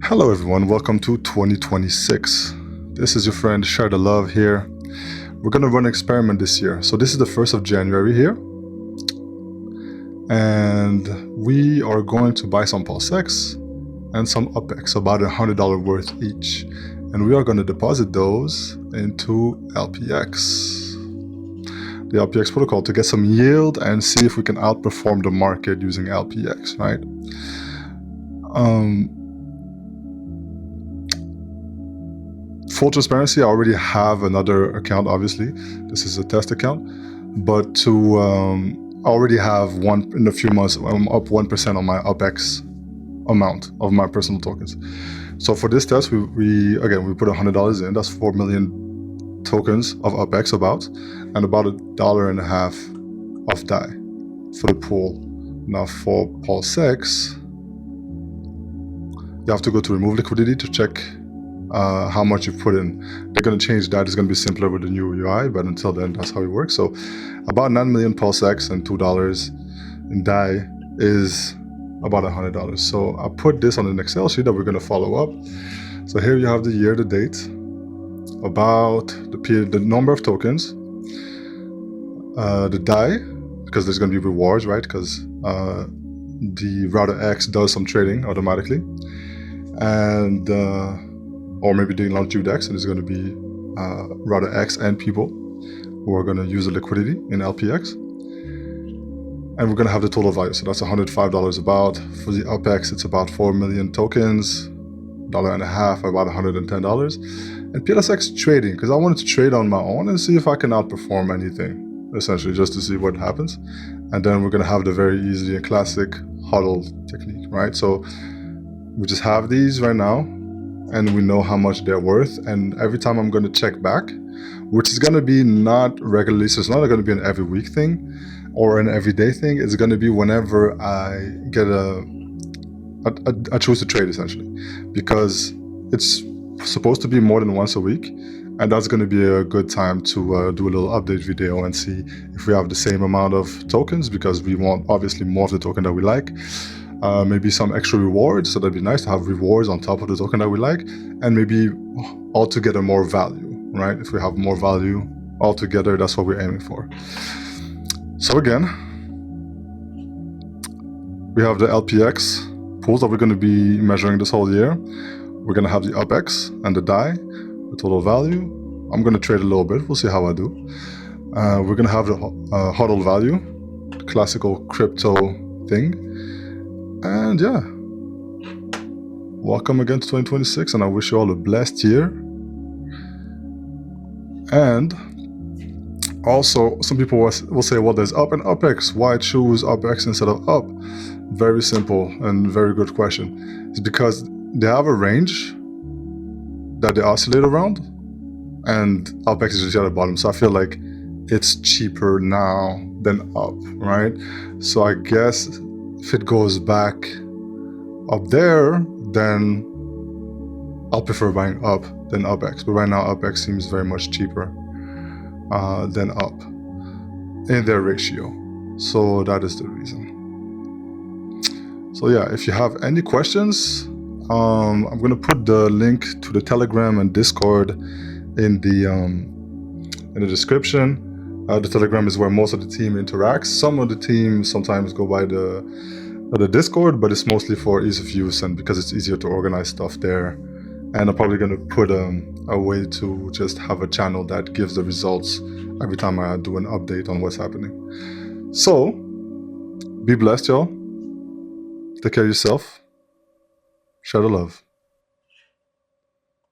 Hello everyone, welcome to 2026. This is your friend Share the Love here. We're going to run an experiment this year. So this is the 1st of January here. And we are going to buy some Pulse X and some UpX, about $100 worth each. And we are going to deposit those into LPX, the LPX protocol, to get some yield and see if we can outperform the market using LPX, right? Full transparency, I already have another account, obviously. This is a test account, but to I already have one in a few months. I'm up 1% on my UpX amount of my personal tokens. So for this test, we put $100 in. That's 4 million tokens of UpX and about $1.50 of DAI for the pool. Now for Pulse X, you have to go to remove liquidity to check how much you put in. They're going to change that. It's going to be simpler with the new UI, but until then, that's how it works. So about 9 million Pulse X and $2 in DAI is about $100. So I put this on an Excel sheet that we're going to follow up. So here you have the year, the date, about the period, the number of tokens, the DAI, because there's going to be rewards, right? Because the router X does some trading automatically, and or maybe doing launch UDEX, and there's going to be router X and people who are going to use the liquidity in LPX. And we're going to have the total value. So that's $105 about. For the UpX, it's about 4 million tokens, $1.50, about $110. And PLSX trading, because I wanted to trade on my own and see if I can outperform anything, essentially, just to see what happens. And then we're going to have the very easy and classic huddle technique, right? So we just have these right now, and we know how much they're worth. And every time I'm going to check back, which is going to be not regularly, so it's not going to be an every week thing or an everyday thing. It's going to be whenever I get I choose to trade, essentially, because it's supposed to be more than once a week. And that's going to be a good time to do a little update video and see if we have the same amount of tokens, because we want obviously more of the token that we like. Maybe some extra rewards, so that'd be nice to have rewards on top of the token that we like, and maybe altogether more value, right? If we have more value altogether, that's what we're aiming for. So again, we have the LPX pools that we're going to be measuring this whole year. We're going to have the UpX and the DAI, the total value. I'm going to trade a little bit. We'll see how I do. We're going to have the HODL value, the classical crypto thing. And yeah, welcome again to 2026, and I wish you all a blessed year. And also, some people will say, well, there's Up and UpX. Why choose UpX instead of Up? Very simple and very good question. It's because they have a range that they oscillate around, and UpX is just at the bottom. So I feel like it's cheaper now than Up, right? So I guess if it goes back up there, then I'll prefer buying Up than UpX. But right now, UpX seems very much cheaper than Up in their ratio. So that is the reason. So yeah, if you have any questions, I'm going to put the link to the Telegram and Discord in the description. The Telegram is where most of the team interacts. Some of the team sometimes go by the Discord, but it's mostly for ease of use and because it's easier to organize stuff there. And I'm probably going to put a way to just have a channel that gives the results every time I do an update on what's happening. So, be blessed, y'all. Take care of yourself. Share the love.